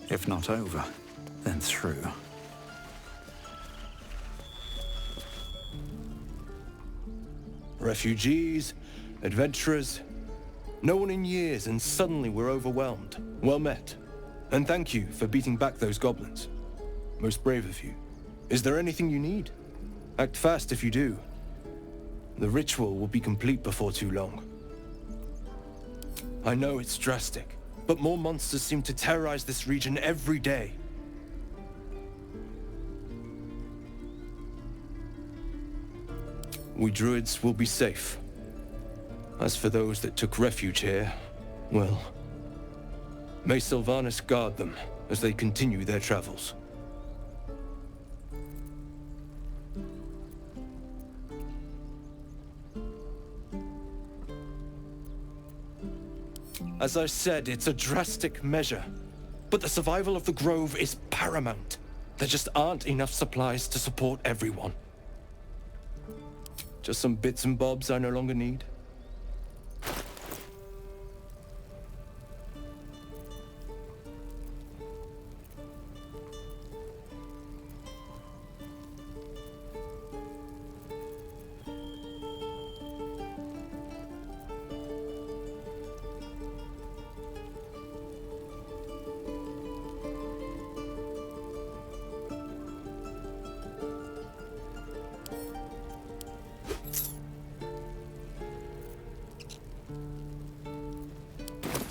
If not over, then through. Refugees, adventurers, no one in years, and suddenly we're overwhelmed. Well met. And thank you for beating back those goblins. Most brave of you. Is there anything you need? Act fast if you do. The ritual will be complete before too long. I know it's drastic, but more monsters seem to terrorize this region every day. We druids will be safe. As for those that took refuge here, well, may Sylvanas guard them as they continue their travels. As I said, it's a drastic measure, but the survival of the Grove is paramount. There just aren't enough supplies to support everyone. Just some bits and bobs I no longer need.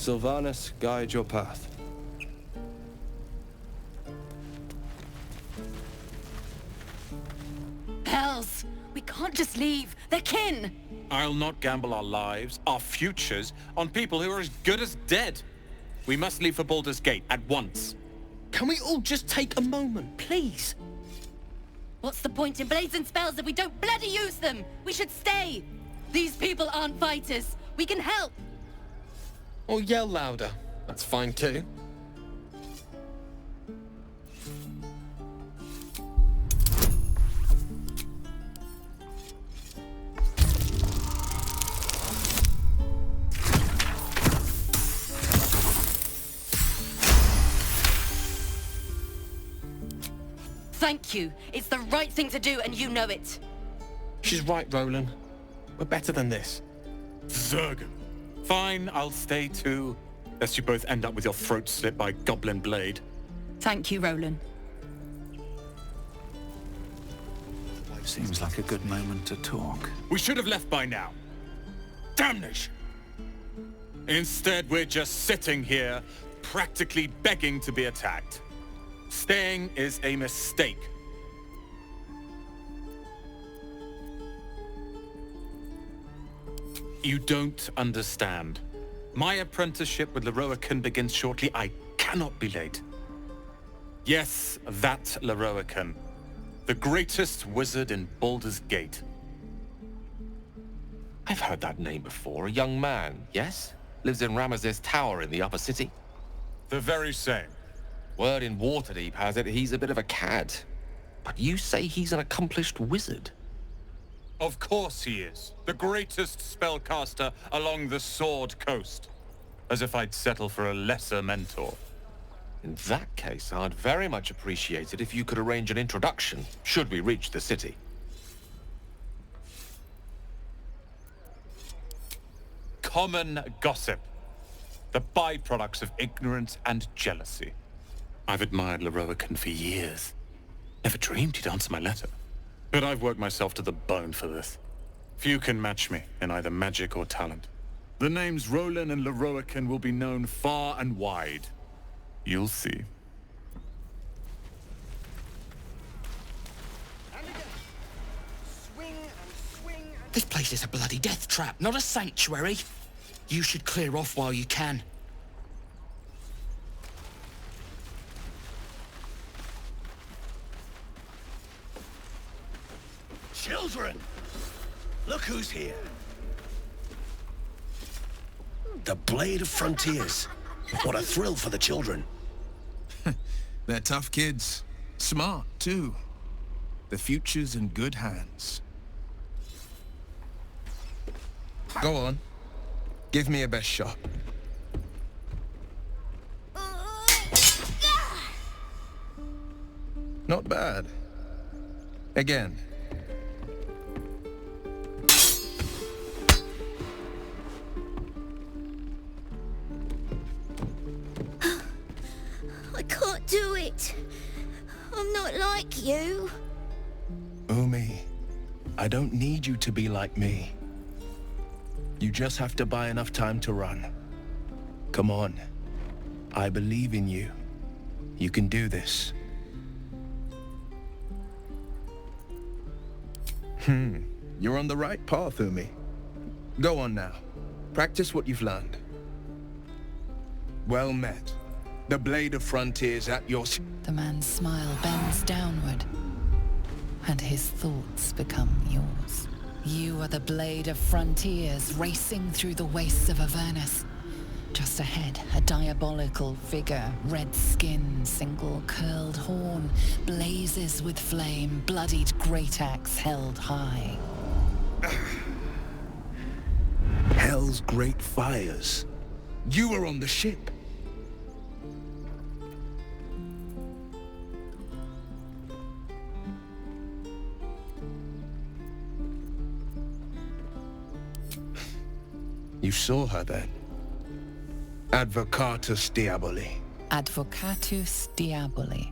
Sylvanas, guide your path. Hells! We can't just leave. They're kin! I'll not gamble our lives, our futures, on people who are as good as dead. We must leave for Baldur's Gate at once. Can we all just take a moment, please? What's the point in blazing spells if we don't bloody use them? We should stay! These people aren't fighters. We can help! Or yell louder. That's fine too. Thank you. It's the right thing to do, and you know it. She's right, Roland. We're better than this. Zerg. Fine, I'll stay too. Lest you both end up with your throat slit by goblin blade. Thank you, Roland. Seems like a good moment to talk. We should have left by now. Damnation! Instead, we're just sitting here, practically begging to be attacked. Staying is a mistake. You don't understand. My apprenticeship with Leroican begins shortly. I cannot be late. Yes, that Leroican. The greatest wizard in Baldur's Gate. I've heard that name before. A young man, yes? Lives in Ramaz's tower in the upper city. The very same. Word in Waterdeep has it he's a bit of a cad. But you say he's an accomplished wizard. Of course he is. The greatest spellcaster along the Sword Coast. As if I'd settle for a lesser mentor. In that case, I'd very much appreciate it if you could arrange an introduction, should we reach the city. Common gossip. The byproducts of ignorance and jealousy. I've admired Leroican for years. Never dreamed he'd answer my letter. But I've worked myself to the bone for this. Few can match me in either magic or talent. The names Roland and Leroican will be known far and wide. You'll see. This place is a bloody death trap, not a sanctuary. You should clear off while you can. Children! Look who's here. The Blade of Frontiers. What a thrill for the children. They're tough kids. Smart, too. The future's in good hands. Go on. Give me a best shot. Not bad. Again. I can't do it. I'm not like you. Umi, I don't need you to be like me. You just have to buy enough time to run. Come on. I believe in you. You can do this. You're on the right path, Umi. Go on now. Practice what you've learned. Well met. The blade of frontiers at your... The man's smile bends downward, and his thoughts become yours. You are the blade of frontiers racing through the wastes of Avernus. Just ahead, a diabolical figure, red skin, single curled horn, blazes with flame, bloodied great axe held high. Hell's great fires. You were on the ship. You saw her then. Advocatus Diaboli. Advocatus Diaboli.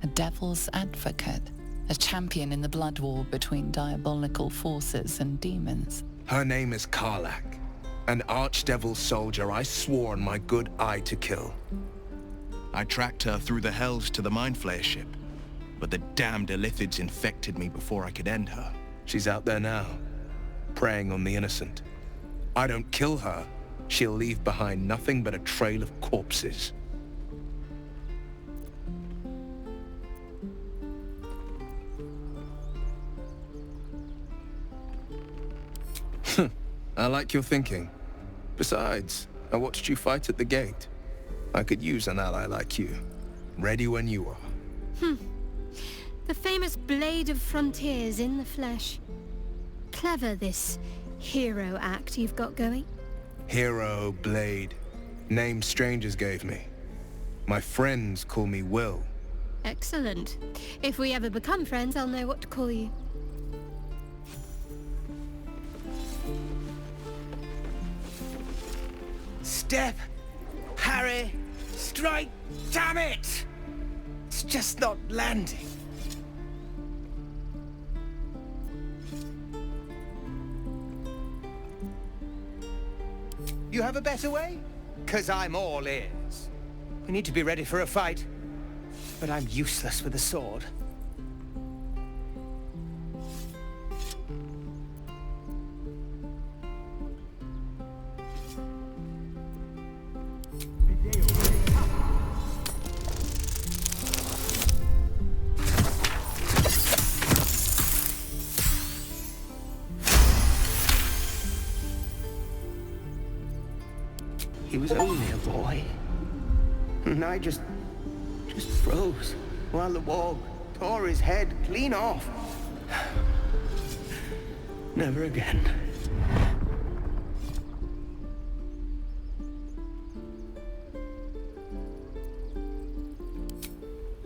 A devil's advocate. A champion in the blood war between diabolical forces and demons. Her name is Karlach, an archdevil soldier I swore on my good eye to kill. I tracked her through the hells to the Mind Flayer ship, but the damned Illithids infected me before I could end her. She's out there now, preying on the innocent. I don't kill her, she'll leave behind nothing but a trail of corpses. I like your thinking. Besides, I watched you fight at the gate. I could use an ally like you. Ready when you are. The famous blade of frontiers in the flesh. Clever, this hero act you've got going. Hero, blade. Name strangers gave me. My friends call me Will. Excellent. If we ever become friends, I'll know what to call you. Step, parry, strike, damn it! It's just not landing. You have a better way? 'Cause I'm all ears. We need to be ready for a fight, but I'm useless with a sword. He was only a boy. And I just froze while the wall tore his head clean off. Never again.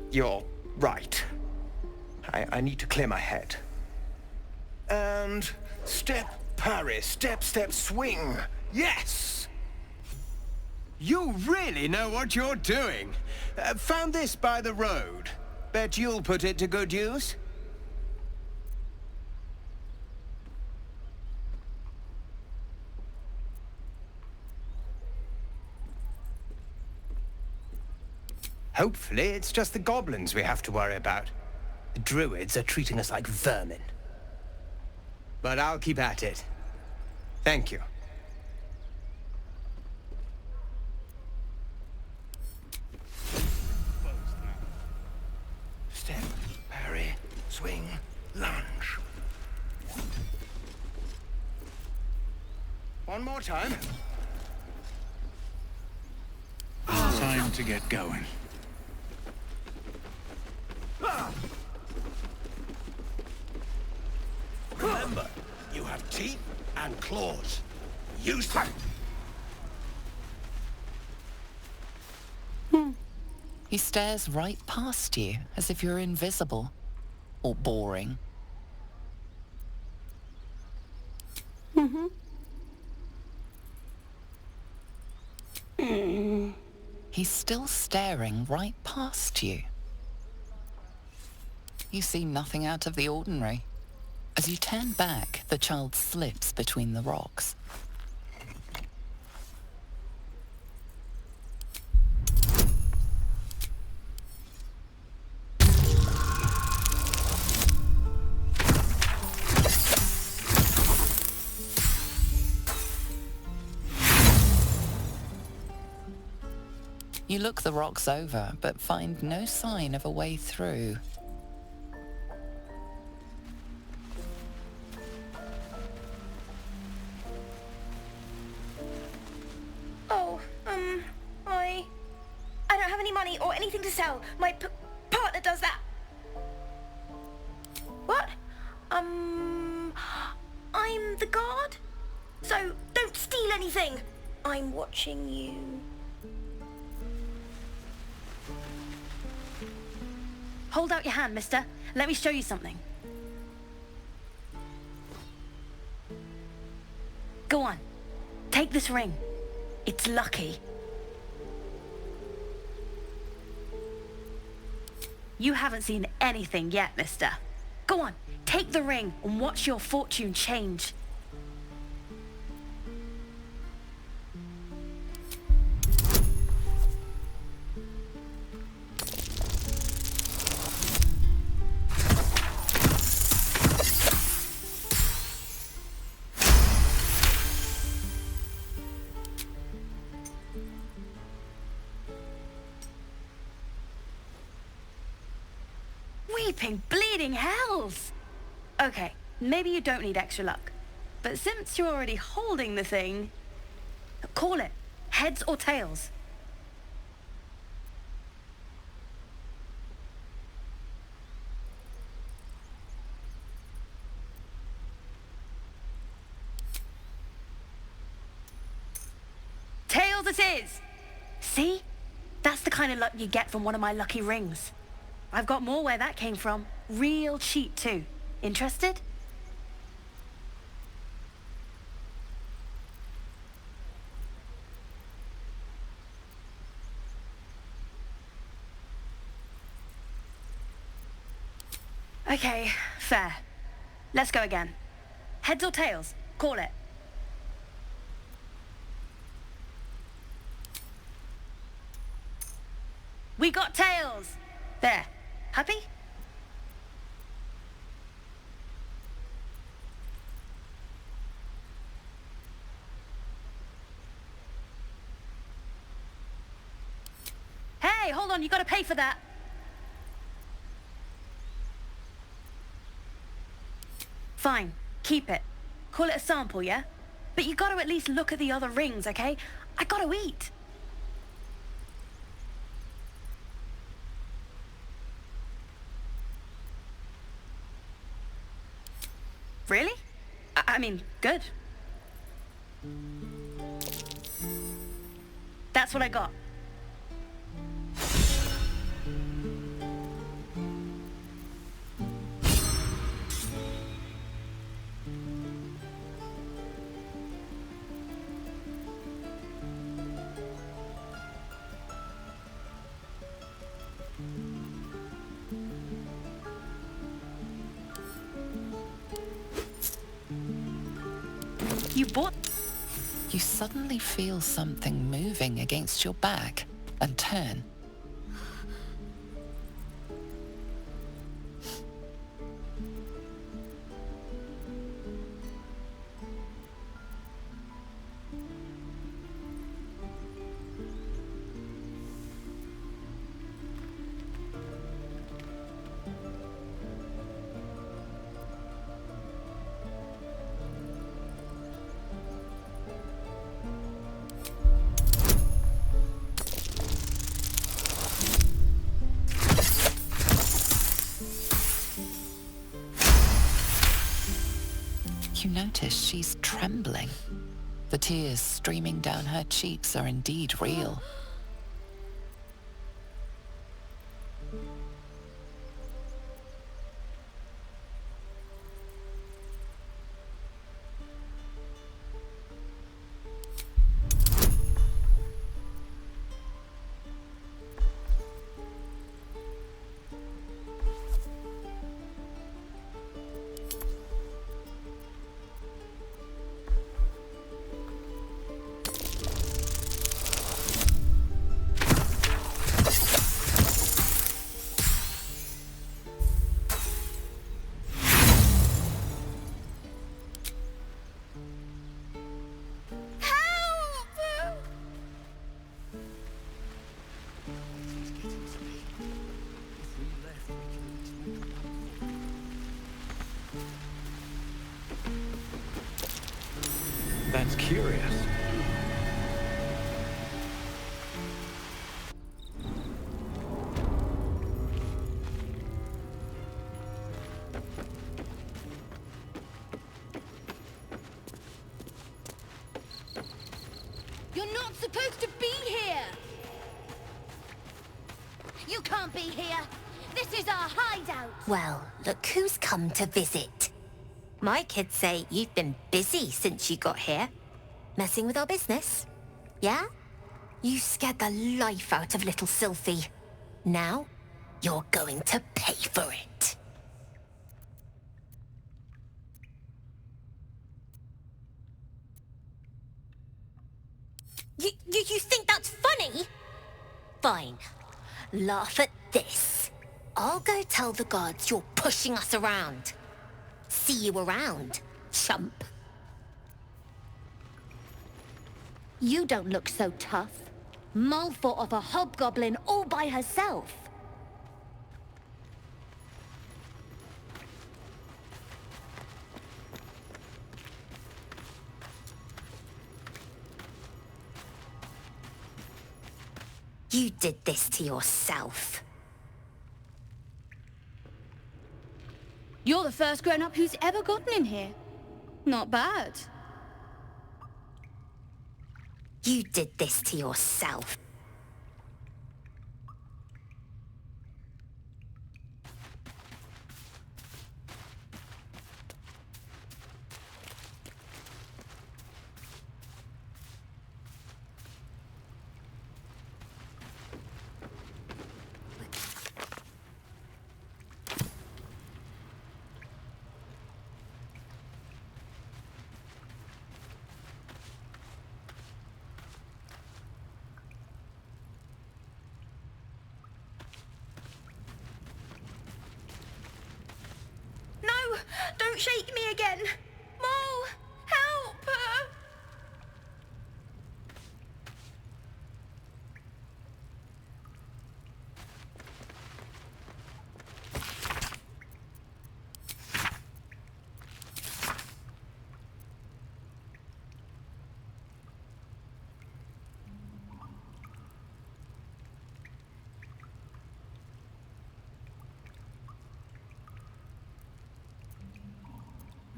You're right. I need to clear my head. And step, parry, step, step, swing. Yes! You really know what you're doing. Found this by the road. Bet you'll put it to good use. Hopefully it's just the goblins we have to worry about. The druids are treating us like vermin. But I'll keep at it. Thank you. Step, parry, swing, lunge. One more time. Time to get going. Remember, you have teeth and claws. Use them. He stares right past you, as if you're invisible. Or boring. He's still staring right past you. You see nothing out of the ordinary. As you turn back, the child slips between the rocks. You look the rocks over, but find no sign of a way through. Oh, I don't have any money or anything to sell. My partner does that. What? I'm the guard? So don't steal anything. I'm watching you. Hold out your hand, mister. Let me show you something. Go on. Take this ring. It's lucky. You haven't seen anything yet, mister. Go on. Take the ring and watch your fortune change. Weeping, bleeding hells! Okay, maybe you don't need extra luck. But since you're already holding the thing, call it. Heads or tails. Tails it is! See? That's the kind of luck you get from one of my lucky rings. I've got more where that came from. Real cheap too. Interested? Okay, fair. Let's go again. Heads or tails? Call it. We got tails! There. Happy? Hey, hold on, you gotta pay for that. Fine, keep it. Call it a sample, yeah? But you gotta at least look at the other rings, okay? I gotta eat. Really? I mean, good. That's what I got. You suddenly feel something moving against your back and turn. You notice she's trembling. The tears streaming down her cheeks are indeed real. curious. You're not supposed to be here! You can't be here! This is our hideout! Well, look who's come to visit. My kids say you've been busy since you got here. Messing with our business. Yeah? You scared the life out of little Sylphie. Now, you're going to pay for it. You think that's funny? Fine. Laugh at this. I'll go tell the gods you're pushing us around. See you around, chump. You don't look so tough. Mull fought off a hobgoblin all by herself. You did this to yourself. You're the first grown-up who's ever gotten in here. Not bad. You did this to yourself. Don't shake me again! Mull! Help!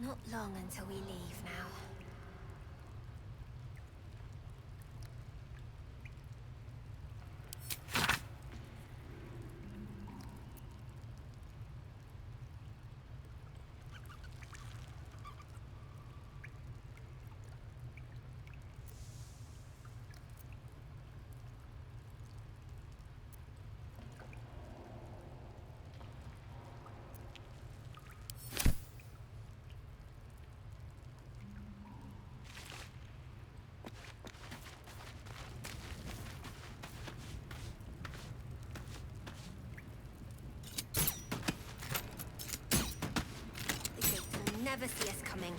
Not long until we leave now. Never see us coming.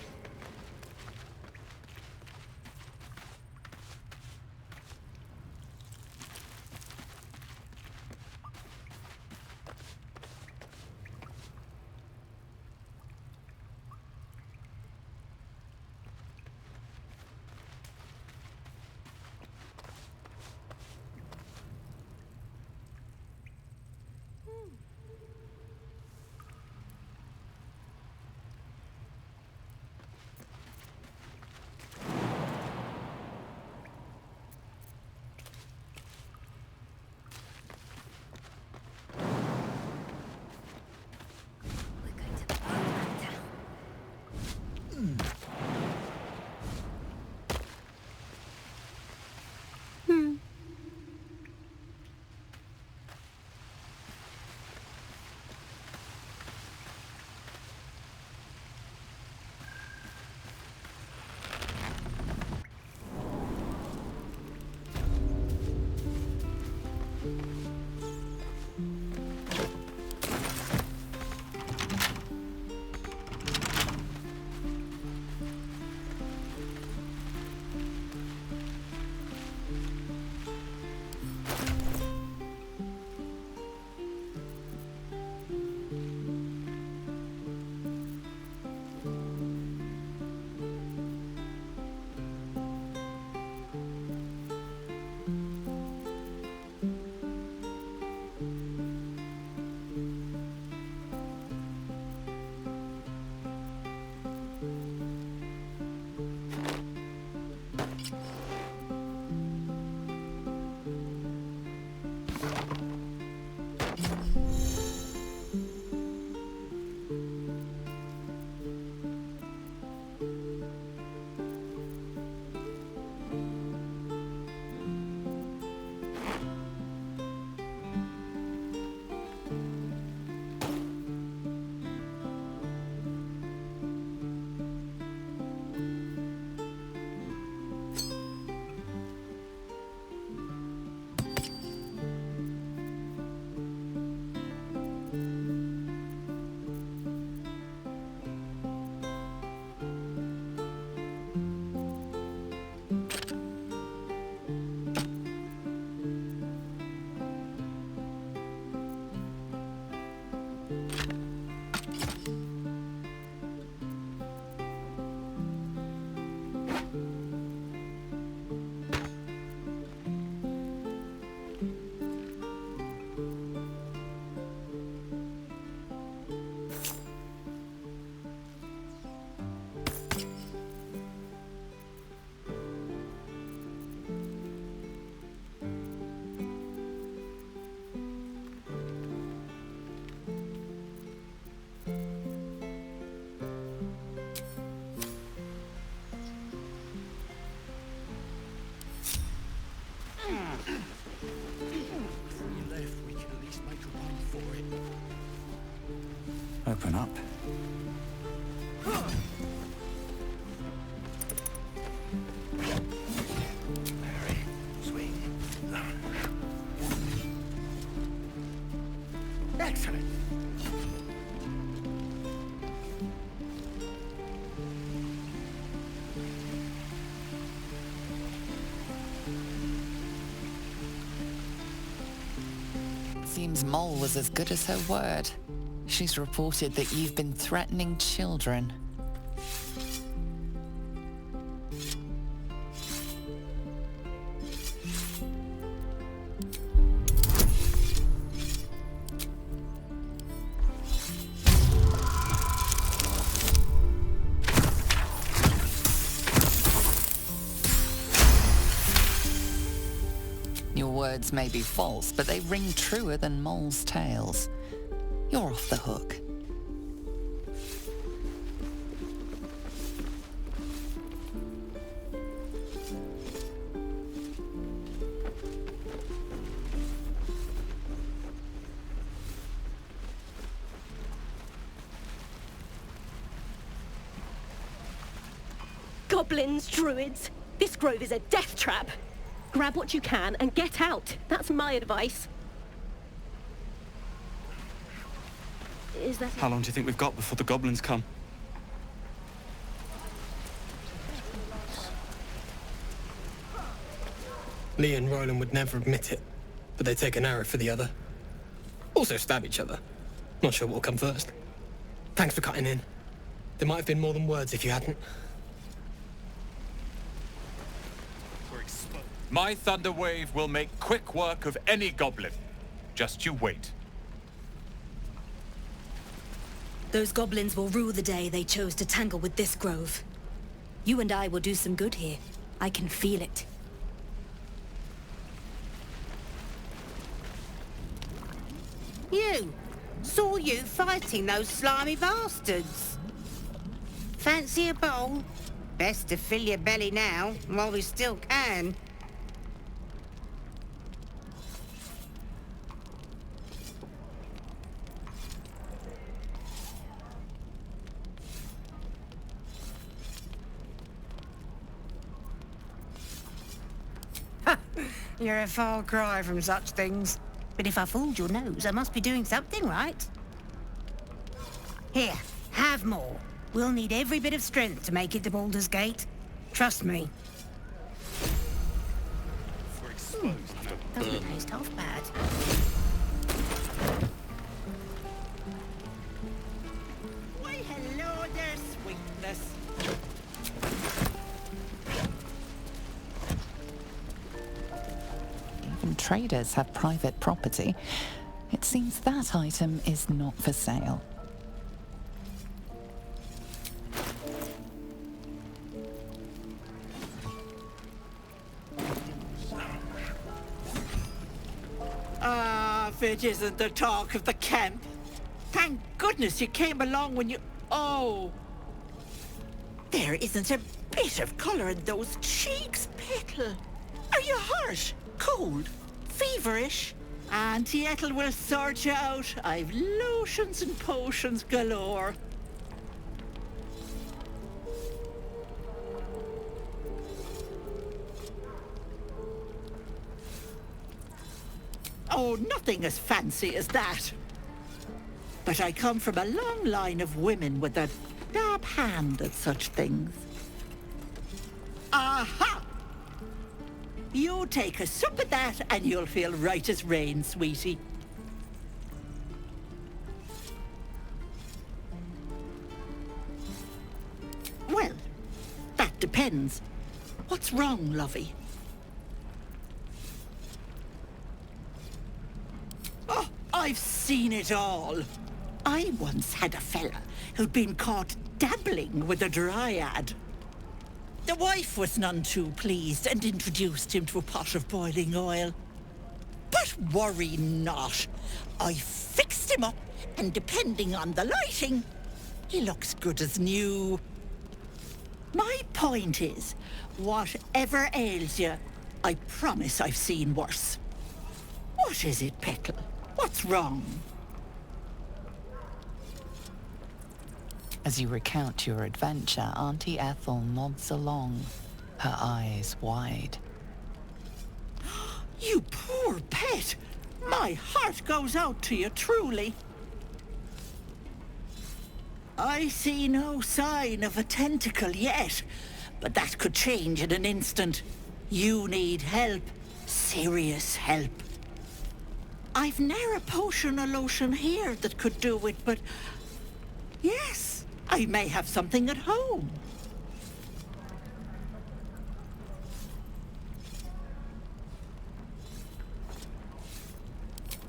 Open up. Excellent. Seems Mole was as good as her word. She's reported that you've been threatening children. Your words may be false, but they ring truer than moles' tales. You're off the hook. Goblins, druids, this grove is a death trap. Grab what you can and get out. That's my advice. Is that... How long do you think we've got before the goblins come? Lee and Roland would never admit it, but they take an arrow for the other. Also stab each other. Not sure what'll come first. Thanks for cutting in. There might have been more than words if you hadn't. My thunder wave will make quick work of any goblin. Just you wait. Those goblins will rue the day they chose to tangle with this grove. You and I will do some good here. I can feel it. You! Saw you fighting those slimy bastards. Fancy a bowl? Best to fill your belly now, while we still can. You're a far cry from such things. But if I fooled your nose, I must be doing something right. Here, have more. We'll need every bit of strength to make it to Baldur's Gate. Trust me. Doesn't taste half bad. Why, hello there, sweetness. Even traders have private property. It seems that item is not for sale. If it isn't the talk of the camp. Thank goodness you came along when you... Oh! There isn't a bit of colour in those cheeks, Petal. Are you hurt? Cold? Feverish? Auntie Ethel will sort you out. I've lotions and potions galore. Oh, nothing as fancy as that. But I come from a long line of women with a dab hand at such things. Aha! You take a sup of that and you'll feel right as rain, sweetie. Well, that depends. What's wrong, lovey? Oh, I've seen it all. I once had a fella who'd been caught dabbling with a dryad. The wife was none too pleased and introduced him to a pot of boiling oil. But worry not. I fixed him up, and depending on the lighting, he looks good as new. My point is, whatever ails you, I promise I've seen worse. What is it, Petal? What's wrong? As you recount your adventure, Auntie Ethel nods along, her eyes wide. You poor pet! My heart goes out to you, truly. I see no sign of a tentacle yet, but that could change in an instant. You need help. Serious help. I've ne'er a potion or lotion here that could do it, but... yes, I may have something at home.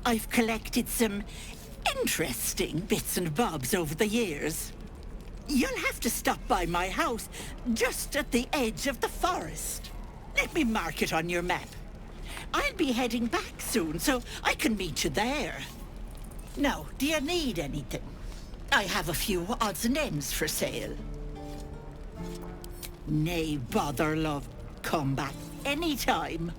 I've collected some interesting bits and bobs over the years. You'll have to stop by my house, just at the edge of the forest. Let me mark it on your map. I'll be heading back soon, so I can meet you there. Now, do you need anything? I have a few odds and ends for sale. Nay, bother, love. Come back anytime.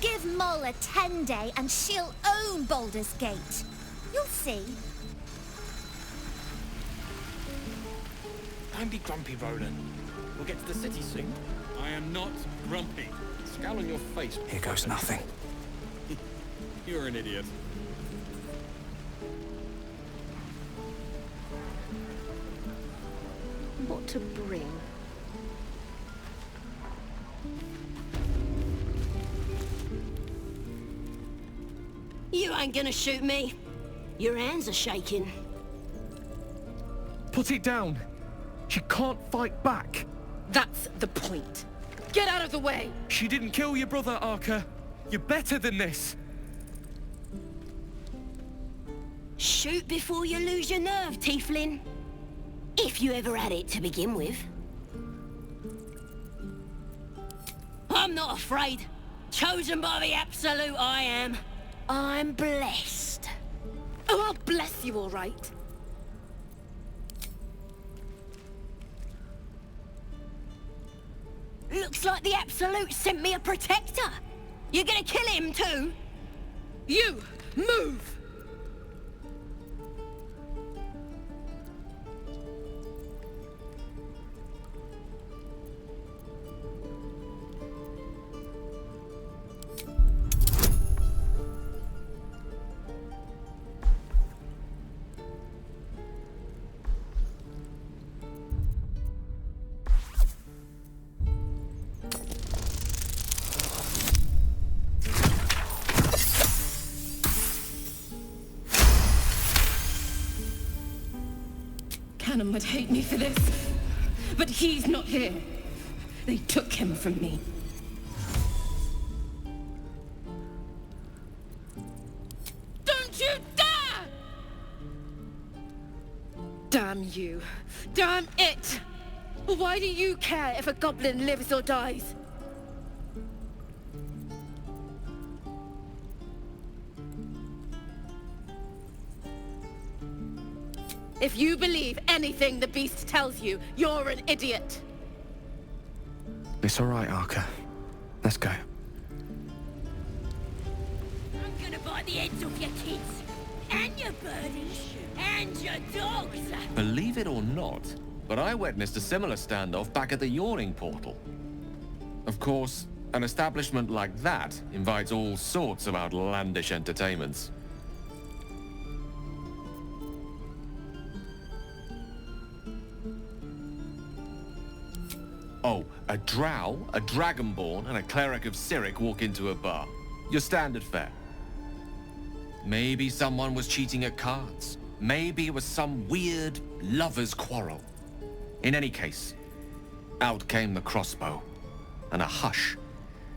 Give Moll a 10-day and she'll own Baldur's Gate. You'll see. Don't be grumpy, Roland. We'll get to the city soon. I am not grumpy. Scowl on your face. Here goes nothing. You're an idiot. What to bring? You ain't gonna shoot me. Your hands are shaking. Put it down. She can't fight back. That's the point. Get out of the way! She didn't kill your brother, Arca. You're better than this. Shoot before you lose your nerve, Tiefling. If you ever had it to begin with. I'm not afraid. Chosen by the Absolute, I am. I'm blessed. Oh, I'll bless you, all right. Looks like the Absolute sent me a protector. You're gonna kill him too? You, move! Cannon would hate me for this, but he's not here. They took him from me. Don't you dare! Damn you. Damn it! Why do you care if a goblin lives or dies? If you believe anything the beast tells you, you're an idiot. It's all right, Arca. Let's go. I'm gonna bite the heads off your kids, and your birdies, and your dogs. Believe it or not, but I witnessed a similar standoff back at the Yawning Portal. Of course, an establishment like that invites all sorts of outlandish entertainments. Oh, a drow, a dragonborn, and a cleric of Cyric walk into a bar. Your standard fare. Maybe someone was cheating at cards. Maybe it was some weird lover's quarrel. In any case, out came the crossbow, and a hush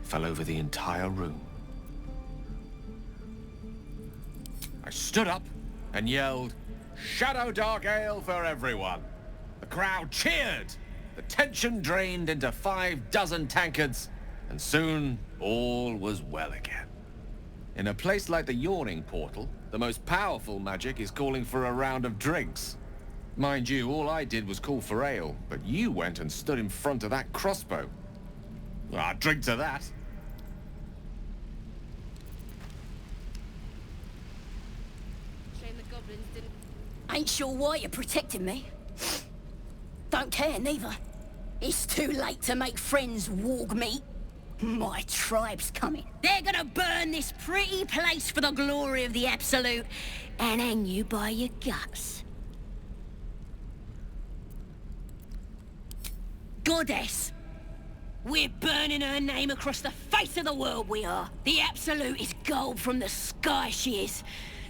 fell over the entire room. I stood up and yelled, "Shadow Dark Ale for everyone!" The crowd cheered. The tension drained into 6 tankards, and soon all was well again. In a place like the Yawning Portal, the most powerful magic is calling for a round of drinks. Mind you, all I did was call for ale, but you went and stood in front of that crossbow. I'll drink to that. Shame the goblins didn't... Ain't sure why you're protecting me. Don't care, neither. It's too late to make friends, warg meat. My tribe's coming. They're gonna burn this pretty place for the glory of the Absolute and hang you by your guts. Goddess! We're burning her name across the face of the world, we are. The Absolute is gold from the sky, she is.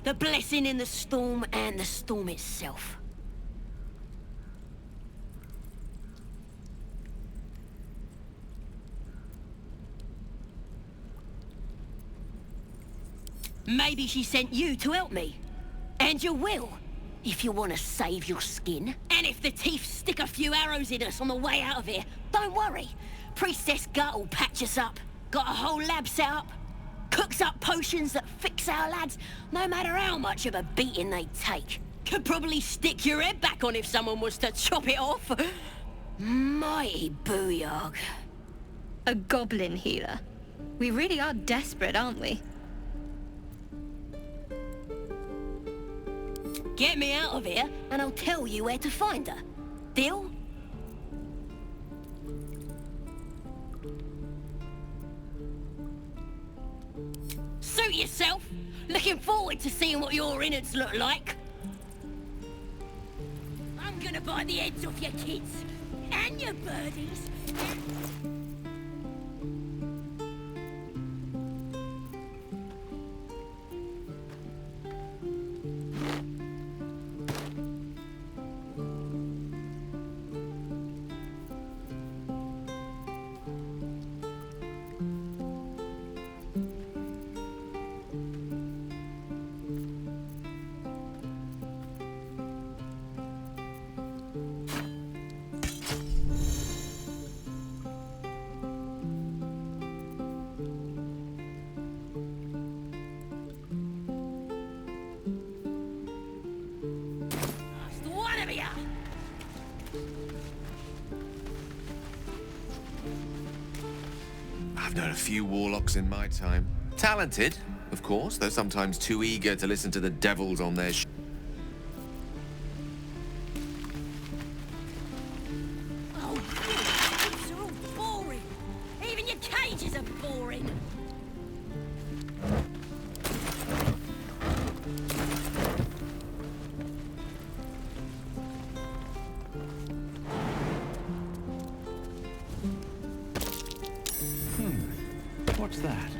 The blessing in the storm and the storm itself. Maybe she sent you to help me. And you will, if you want to save your skin. And if the teeth stick a few arrows in us on the way out of here, don't worry. Priestess Gut will patch us up. Got a whole lab set up. Cooks up potions that fix our lads, no matter how much of a beating they take. Could probably stick your head back on if someone was to chop it off. Mighty booyog. A goblin healer. We really are desperate, aren't we? Get me out of here, and I'll tell you where to find her. Deal? Suit yourself. Looking forward to seeing what your innards look like. I'm gonna bite the heads off your kids. And your birdies. I've known a few warlocks in my time. Talented, of course, though sometimes too eager to listen to the devils on their Oh, cages are all boring. Even your cages are boring. What's that?